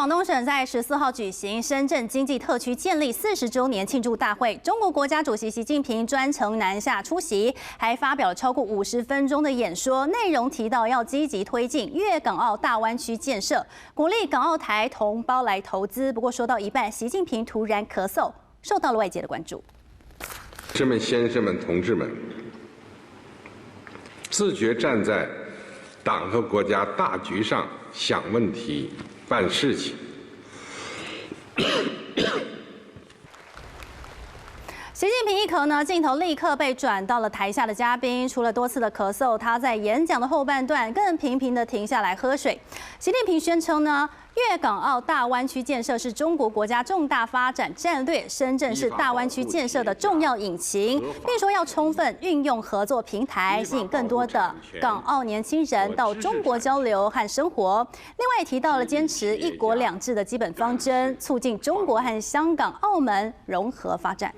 广东省在14号举行深圳经济特区建立40周年庆祝大会，中国国家主席习近平专程南下出席，还发表了超过50分钟的演说，内容提到要积极推进粤港澳大湾区建设，鼓励港澳台同胞来投资。不过说到一半，习近平突然咳嗽，受到了外界的关注。士们、先生们、同志们，自觉站在党和国家大局上想问题、办事情。习近平一咳呢，镜头立刻被转到了台下的嘉宾。除了多次的咳嗽，他在演讲的后半段更频频的停下来喝水。习近平宣称呢，粤港澳大湾区建设是中国国家重大发展战略，深圳是大湾区建设的重要引擎，并说要充分运用合作平台，吸引更多的港澳年轻人到中国交流和生活。另外也提到了坚持“一国两制”的基本方针，促进中国和香港、澳门融合发展。